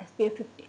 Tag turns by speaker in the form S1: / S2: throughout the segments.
S1: SPF 50।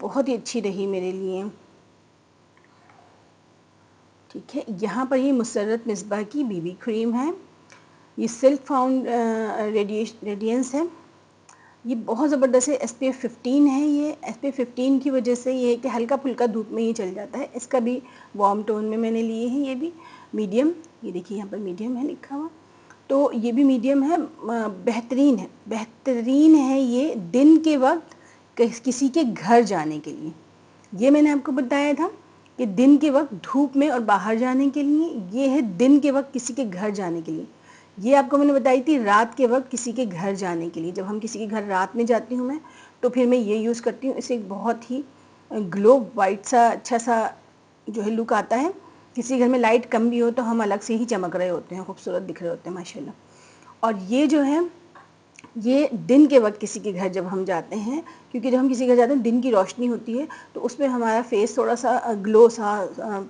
S1: بہت ہی اچھی رہی میرے لیے. ٹھیک ہے، یہاں پر یہ مسرت مصباح کی بی بی کریم ہے. یہ سلک فاؤنڈ ریڈینس ہے. یہ بہت زبردست ہے. ایس پی ایف 15 ہے. یہ ایس پی ایف 15 کی وجہ سے یہ ہے کہ ہلکا پھلکا دھوپ میں ہی چل جاتا ہے. اس کا بھی وارم ٹون میں نے لیے ہیں. یہ بھی میڈیم، یہ دیکھیے یہاں پر میڈیم ہے لکھا ہوا، تو یہ بھی میڈیم ہے. بہترین ہے، بہترین ہے یہ دن کے وقت کسی کے گھر جانے کے لیے. یہ میں نے آپ کو بتایا تھا کہ دن کے وقت دھوپ میں اور باہر جانے کے لیے. یہ ہے دن کے وقت کسی کے گھر جانے کے لیے. یہ آپ کو میں نے بتائی تھی رات کے وقت کسی کے گھر جانے کے لیے. جب ہم کسی کے گھر رات میں جاتی ہوں میں، تو پھر میں یہ یوز کرتی ہوں. اسے ایک بہت ہی گلو وائٹ سا اچھا سا جو ہے لک آتا ہے. کسی گھر میں لائٹ کم بھی ہو تو ہم الگ سے ہی چمک رہے ہوتے ہیں، خوبصورت دکھ رہے ہوتے ہیں ماشاءاللہ. اور یہ جو ہے یہ دن کے وقت کسی کے گھر جب ہم جاتے ہیں، کیونکہ جب ہم کسی کے گھر جاتے ہیں دن کی روشنی ہوتی ہے تو اس میں ہمارا فیس تھوڑا سا گلو سا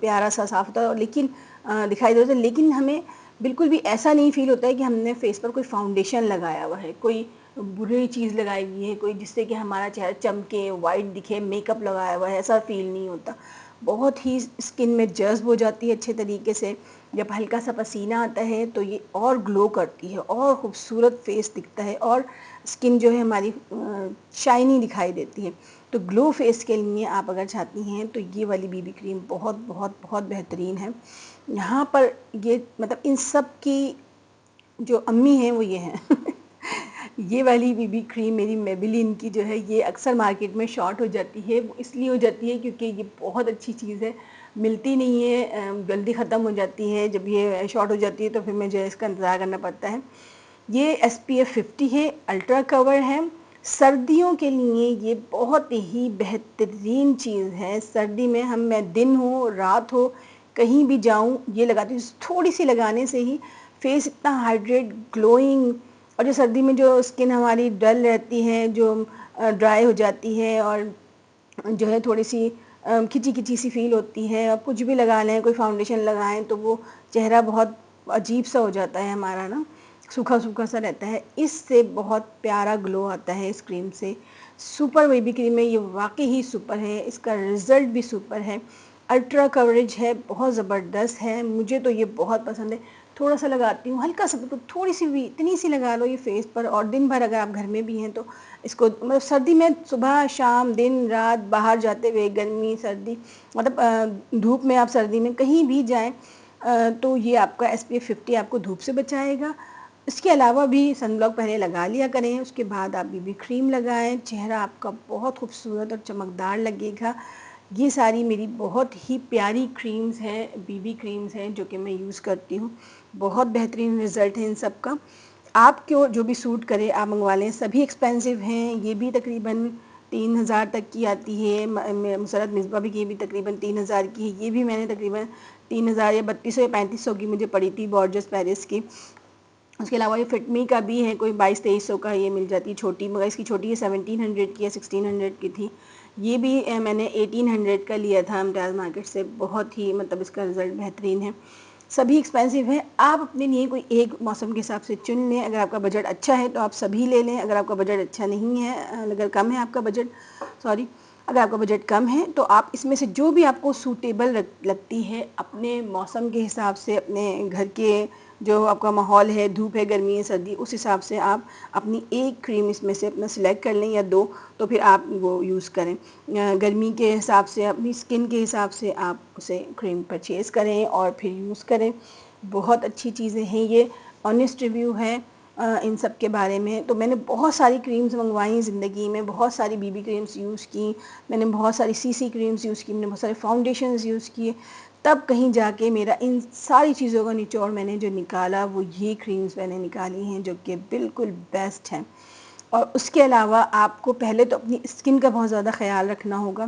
S1: پیارا سا صاف ہوتا ہے، لیکن دکھائی دیتا ہے. لیکن ہمیں بالکل بھی ایسا نہیں فیل ہوتا ہے کہ ہم نے فیس پر کوئی فاؤنڈیشن لگایا ہوا ہے، کوئی بری چیز لگائی ہوئی ہے، کوئی جس سے کہ ہمارا چہرہ چمکے وائٹ دکھے، میک اپ لگایا ہوا ہے، ایسا فیل نہیں ہوتا. بہت ہی اسکن میں جذب ہو جاتی ہے اچھے طریقے سے. جب ہلکا سا پسینہ آتا ہے تو یہ اور گلو کرتی ہے، اور خوبصورت فیس دکھتا ہے، اور اسکن جو ہے ہماری شائنی دکھائی دیتی ہے. تو گلو فیس کے لیے آپ اگر چاہتی ہیں تو یہ والی بی بی کریم بہت بہت بہت بہترین ہے. یہاں پر یہ مطلب ان سب کی جو امی ہیں وہ یہ ہیں. یہ والی بی بی کریم میری میبلین کی جو ہے یہ اکثر مارکیٹ میں شارٹ ہو جاتی ہے. وہ اس لیے ہو جاتی ہے کیونکہ یہ بہت اچھی چیز ہے، ملتی نہیں ہے، جلدی ختم ہو جاتی ہے. جب یہ شارٹ ہو جاتی ہے تو پھر مجھے اس کا انتظار کرنا پڑتا ہے. یہ ایس پی ایف 50 ہے، الٹرا کور ہے. سردیوں کے لیے یہ بہت ہی بہترین چیز ہے. سردی میں میں دن ہو رات ہو کہیں بھی جاؤں یہ لگاتی ہوں. تھوڑی سی لگانے سے ہی فیس اتنا ہائیڈریٹ گلوئنگ. اور جو سردی میں جو اسکن ہماری ڈل رہتی ہے، جو ڈرائی ہو جاتی ہے، اور جو ہے تھوڑی سی کھچی کھچی سی فیل ہوتی ہے، اور کچھ بھی لگا لیں، کوئی فاؤنڈیشن لگائیں تو وہ چہرہ بہت عجیب سا ہو جاتا ہے ہمارا نا، سوکھا سوکھا سا رہتا ہے. اس سے بہت پیارا گلو آتا ہے اس کریم سے. سپر بیبی کریم ہے یہ، واقعی ہی سپر ہے. اس کا رزلٹ بھی سپر ہے. الٹرا کوریج ہے، بہت زبردست ہے. مجھے تو یہ بہت پسند ہے. تھوڑا سا لگاتی ہوں، ہلکا سا، تھوڑی سی بھی، اتنی سی لگا لو یہ فیس پر. اور دن بھر اگر آپ گھر میں بھی ہیں تو اس کو مطلب سردی میں صبح شام دن رات باہر جاتے ہوئے، گرمی سردی مطلب دھوپ میں آپ سردی میں کہیں بھی جائیں تو یہ آپ کا ایس پی ایف 50 آپ کو دھوپ سے بچائے گا. اس کے علاوہ بھی سن بلاک پہلے لگا لیا کریں، اس کے بعد آپ بی بی کریم لگائیں. چہرہ آپ کا بہت خوبصورت اور چمکدار لگے گا. یہ ساری میری بہت ہی پیاری کریمز ہیں، بی بی کریمز ہیں جو کہ میں یوز کرتی ہوں. بہت بہترین رزلٹ ہے ان سب کا. آپ کو جو بھی سوٹ کرے آپ منگوا لیں. سبھی ایکسپینسو ہیں. یہ بھی تقریباً 3000 تک کی آتی ہے. مسرت مصباح بھی کی بھی تقریباً 3000 کی ہے. یہ بھی میں نے تقریباً 3000 یا 3200 یا 3500 کی مجھے پڑی تھی بورجس پیرس کی. اس کے علاوہ یہ فٹ می کا بھی ہے، کوئی 2200-2300 کا یہ مل جاتی ہے چھوٹی، مگر اس کی چھوٹی ہے 1700 کی یا 1600 کی تھی. یہ بھی میں نے 1800 کا لیا تھا امتیاز مارکیٹ سے. بہت ہی مطلب اس کا رزلٹ بہترین ہے. سبھی ایکسپینسو ہیں. آپ اپنے لیے کوئی ایک موسم کے حساب سے چن لیں. اگر آپ کا بجٹ اچھا ہے تو آپ سبھی لے لیں. اگر آپ کا بجٹ اچھا نہیں ہے، اگر کم ہے آپ کا بجٹ، اگر آپ کا بجٹ کم ہے تو آپ اس میں سے جو بھی آپ کو سوٹیبل لگتی ہے اپنے موسم کے حساب سے، اپنے گھر کے جو آپ کا ماحول ہے، دھوپ ہے گرمی ہے سردی، اس حساب سے آپ اپنی ایک کریم اس میں سے اپنا سلیکٹ کر لیں یا دو، تو پھر آپ وہ یوز کریں. گرمی کے حساب سے اپنی اسکن کے حساب سے آپ اسے کریم پرچیز کریں اور پھر یوز کریں. بہت اچھی چیزیں ہیں یہ. آنیسٹ ریویو ہے ان سب کے بارے میں. تو میں نے بہت ساری کریمز منگوائیں زندگی میں، بہت ساری بی بی کریمز یوز کی میں نے، بہت ساری سی سی کریمز یوز کی میں نے، بہت سارے فاؤنڈیشنز یوز کیے. تب کہیں جا کے میرا ان ساری چیزوں کا نچوڑ میں نے جو نکالا وہ یہ کریمز میں نے نکالی ہیں جو کہ بالکل بیسٹ ہیں. اور اس کے علاوہ آپ کو پہلے تو اپنی اسکن کا بہت زیادہ خیال رکھنا ہوگا.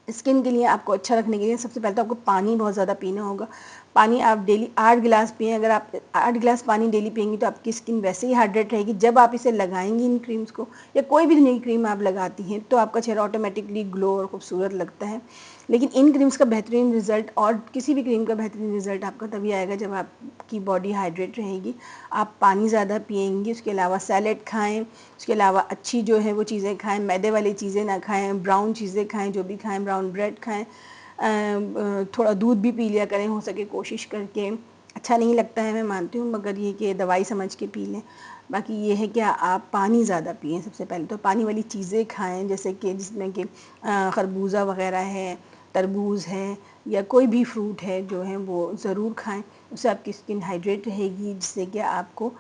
S1: اسکن کے لیے آپ کو اچھا رکھنے کے لیے سب سے پہلے تو آپ کو پانی بہت زیادہ پینا ہوگا. پانی آپ ڈیلی 8 گلاس پئیں. اگر آپ 8 گلاس پانی ڈیلی پئیں گی تو آپ کی اسکن ویسے ہی ہائیڈریٹ رہے گی. جب آپ اسے لگائیں گی ان کریمز کو یا کوئی بھی نئی کریم آپ لگاتی ہیں تو آپ کا چہرہ آٹومیٹکلی گلو اور خوبصورت لگتا ہے. لیکن ان کریمز کا بہترین رزلٹ اور کسی بھی کریم کا بہترین رزلٹ آپ کا تبھی آئے گا جب آپ کی باڈی ہائیڈریٹ رہے گی. آپ پانی زیادہ پئیں گی. اس کے علاوہ سیلیڈ کھائیں, اس کے علاوہ اچھی جو ہے وہ چیزیں کھائیں, میدے والی چیزیں نہ کھائیں, براؤن چیزیں کھائیں, جو بھی کھائیں, براؤن بریڈ کھائیں, تھوڑا دودھ بھی پی لیا کریں ہو سکے کوشش کر کے. اچھا نہیں لگتا ہے میں مانتی ہوں, مگر یہ کہ دوائی سمجھ کے پی لیں. باقی یہ ہے کہ آپ پانی زیادہ پئیں. سب سے پہلے تو پانی والی چیزیں کھائیں, جیسے کہ جس میں کہ خربوزہ وغیرہ ہے, تربوز ہے, یا کوئی بھی فروٹ ہے جو ہے وہ ضرور کھائیں. اس سے آپ کی اسکن ہائیڈریٹ رہے گی, جس سے کہ آپ کو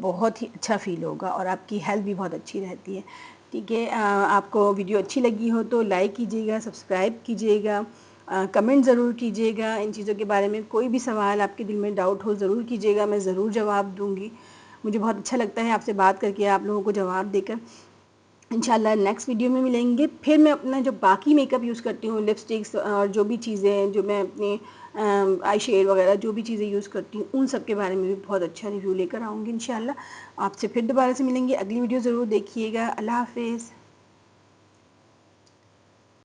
S1: بہت ہی اچھا فیل ہوگا اور آپ کی ہیلتھ بھی بہت اچھی رہتی ہے. ٹھیک ہے, آپ کو ویڈیو اچھی لگی ہو تو لائک کیجیے گا, سبسکرائب کیجیے گا, کمنٹ ضرور کیجیے گا. ان چیزوں کے بارے میں کوئی بھی سوال آپ کے دل میں ڈاؤٹ ہو ضرور کیجیے گا, میں ضرور جواب دوں گی. مجھے بہت اچھا لگتا ہے آپ سے بات کر کے, آپ لوگوں کو جواب دے کر. انشاءاللہ نیکسٹ ویڈیو میں ملیں گے. پھر میں اپنا جو باقی میک اپ یوز کرتی ہوں, لپسٹکس اور جو بھی چیزیں جو میں اپنے آئی شیڈ وغیرہ جو بھی چیزیں یوز کرتی ہوں, ان سب کے بارے میں بھی بہت اچھا ریویو لے کر آؤں گی انشاءاللہ. آپ سے پھر دوبارہ سے ملیں گے. اگلی ویڈیو ضرور دیکھیے گا. اللہ حافظ.